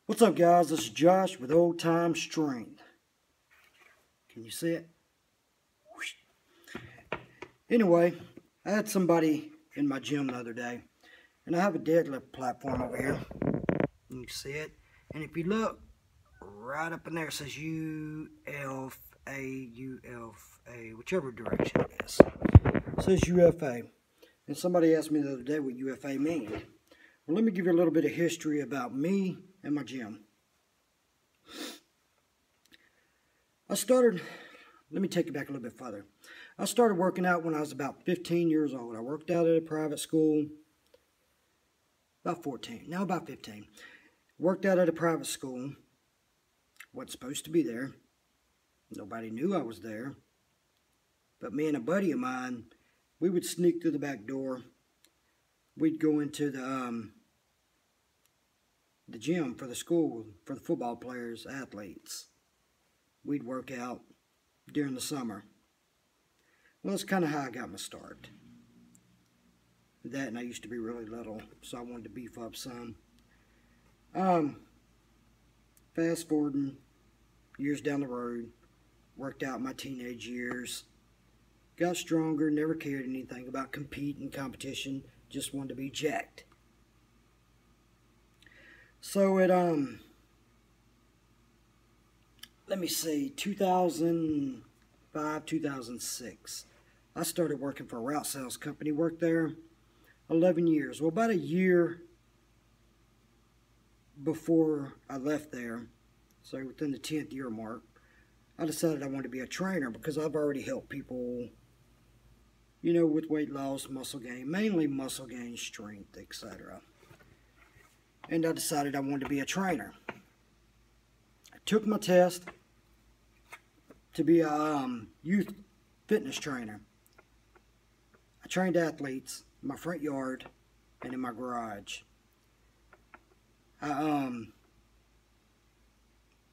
What's up, guys? This is Josh with Old Time Strength. Can you see it? Whoosh. Anyway, I had somebody in my gym the other day, and I have a deadlift platform over here. You can see it. And if you look, right up in there it says UFA, whichever direction it is. It says UFA. And somebody asked me the other day what UFA means. Well, let me give you a little bit of history about me and my gym. Let me take it back a little bit further. I started working out when I was about 15 years old. I worked out at a private school, about 15. Worked out at a private school. Wasn't supposed to be there. Nobody knew I was there. But me and a buddy of mine, we would sneak through the back door. We'd go into the gym for the school, for the football players, athletes. We'd work out during the summer. Well, that's kind of how I got my start. That, and I used to be really little, so I wanted to beef up some. Fast forwarding years down the road, worked out my teenage years, got stronger, never cared anything about competing, competition, just wanted to be jacked. So at, let me see, 2005, 2006, I started working for a route sales company, worked there 11 years. Well, about a year before I left there, so within the 10th year mark, I decided I wanted to be a trainer because I've already helped people, you know, with weight loss, muscle gain, mainly muscle gain, strength, etc. And I decided I wanted to be a trainer. I took my test to be a youth fitness trainer. I trained athletes in my front yard and in my garage.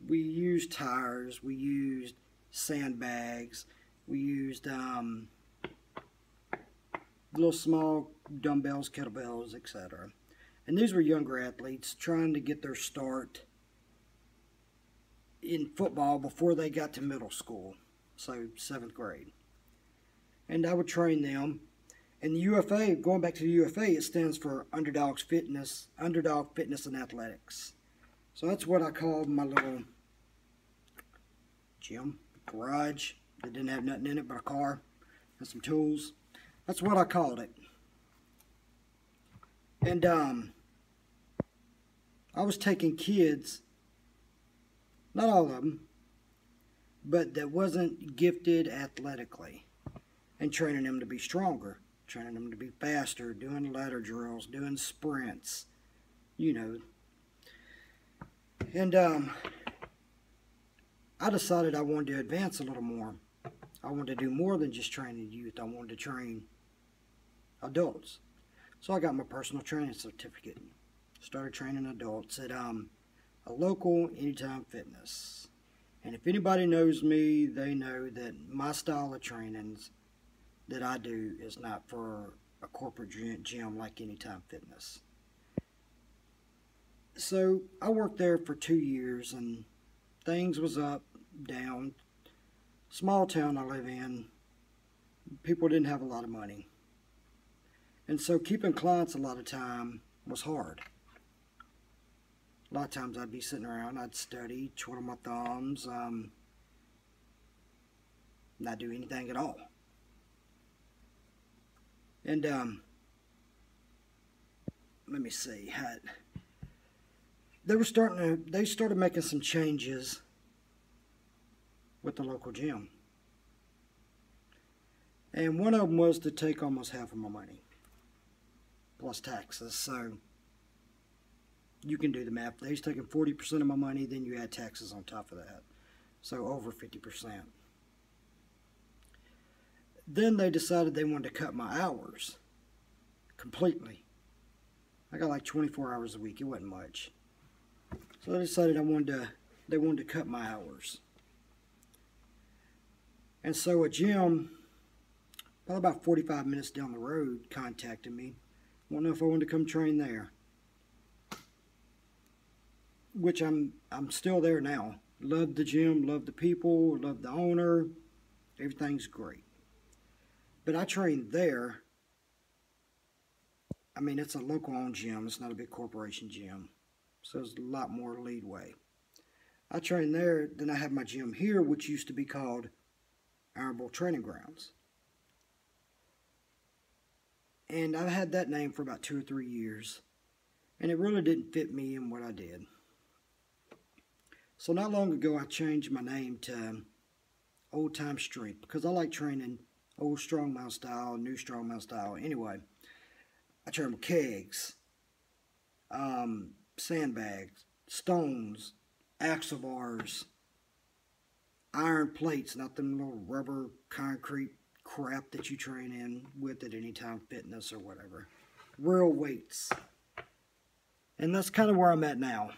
We used tires, we used sandbags, we used little small dumbbells, kettlebells, etc. And these were younger athletes trying to get their start in football before they got to middle school, so 7th grade. And I would train them. And the UFA, going back to the UFA, it stands for Underdog Fitness and Athletics. So that's what I called my little gym, garage that didn't have nothing in it but a car and some tools. That's what I called it. And I was taking kids, not all of them, but that wasn't gifted athletically, and training them to be stronger, training them to be faster, doing ladder drills, doing sprints, you know. And I decided I wanted to advance a little more. I wanted to do more than just training youth. I wanted to train adults. So I got my personal training certificate. Started training adults at a local Anytime Fitness. And if anybody knows me, they know that my style of trainings that I do is not for a corporate gym like Anytime Fitness. So I worked there for 2 years, and things was up, down. Small town I live in, people didn't have a lot of money. And so keeping clients a lot of time was hard. A lot of times I'd be sitting around, I'd study, twiddle my thumbs, not do anything at all. And let me see, they started making some changes with the local gym. And one of them was to take almost half of my money, plus taxes. So you can do the math. They was taking 40% of my money, then you add taxes on top of that. So over 50%. Then they decided they wanted to cut my hours completely. I got like 24 hours a week. It wasn't much. So they decided they wanted to cut my hours. And so a gym, probably about 45 minutes down the road, contacted me. Wanted to know if I wanted to come train there. which I'm still there now. Love the gym, love the people, love the owner. Everything's great. But I train there. I mean, it's a local-owned gym. It's not a big corporation gym. So there's a lot more leadway. I train there, then I have my gym here, which used to be called Iron Bowl Training Grounds. And I've had that name for about 2 or 3 years. And it really didn't fit me and what I did. So not long ago, I changed my name to Old Time Strength because I like training old strongman style, new strongman style. Anyway, I train with kegs, sandbags, stones, axle bars, iron plates, not them little rubber concrete crap that you train in with at Anytime Fitness or whatever. Real weights. And that's kind of where I'm at now.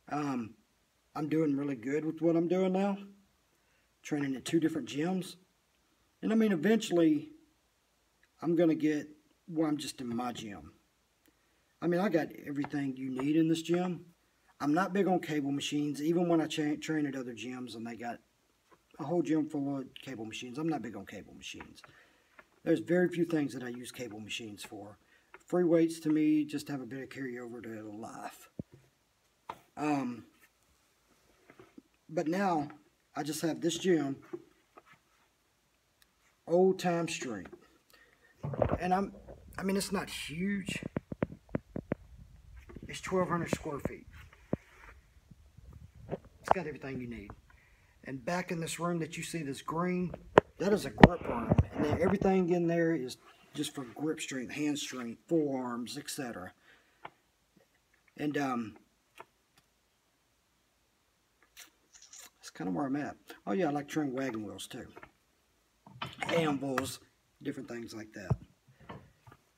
I'm doing really good with what I'm doing now. Training at 2 different gyms. And I mean, eventually, I'm going to get where I'm just in my gym. I mean, I got everything you need in this gym. I'm not big on cable machines. Even when I train at other gyms and they got a whole gym full of cable machines, I'm not big on cable machines. There's very few things that I use cable machines for. Free weights to me just have a bit of carryover to life. But now, I just have this gym, Old Time Strength. And I mean, it's not huge. It's 1,200 square feet. It's got everything you need. And back in this room that you see, this green, that is a grip room. And then everything in there is just for grip strength, hand strength, forearms, etc. And that's kind of where I'm at. Oh yeah, I like training wagon wheels too. Anvils, different things like that.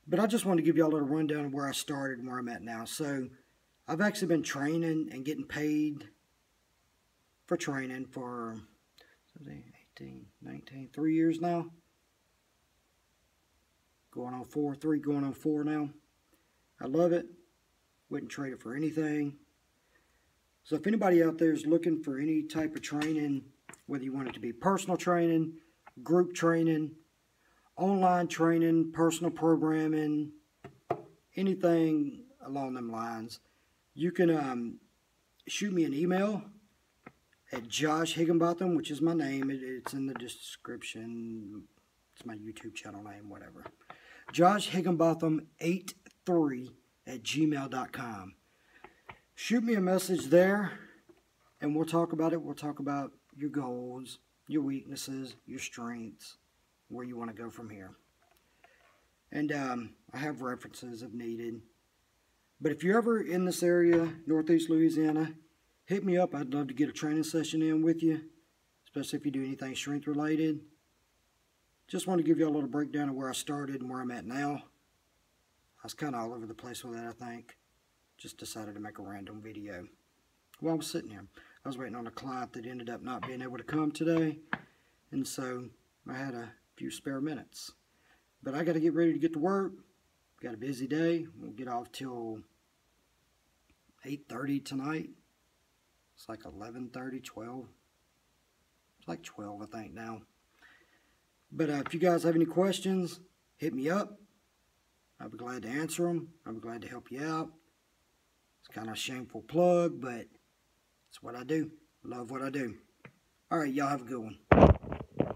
But I just want to give you a little rundown of where I started and where I'm at now. So I've actually been training and getting paid for training for 18, 19, 3 years now. Going on 4 now. I love it. Wouldn't trade it for anything. So if anybody out there is looking for any type of training, whether you want it to be personal training, group training, online training, personal programming, anything along them lines, you can shoot me an email at Josh Higginbotham, which is my name. It's in the description. It's my YouTube channel name, whatever. Josh Higginbotham 83 at gmail.com. Shoot me a message there, and we'll talk about it. We'll talk about your goals, your weaknesses, your strengths, where you want to go from here. And I have references if needed. But if you're ever in this area, Northeast Louisiana, hit me up. I'd love to get a training session in with you, especially if you do anything strength related. Just want to give you a little breakdown of where I started and where I'm at now. I was kind of all over the place with that, I think. Just decided to make a random video. While I was sitting here, I was waiting on a client that ended up not being able to come today. And so I had a few spare minutes. But I got to get ready to get to work. Got a busy day. We'll get off till 8:30 tonight. It's like 11:30, 12. It's like 12, I think, now. But if you guys have any questions, hit me up. I'll be glad to answer them. I'll be glad to help you out. It's kind of a shameful plug, but it's what I do. Love what I do. All right, y'all have a good one.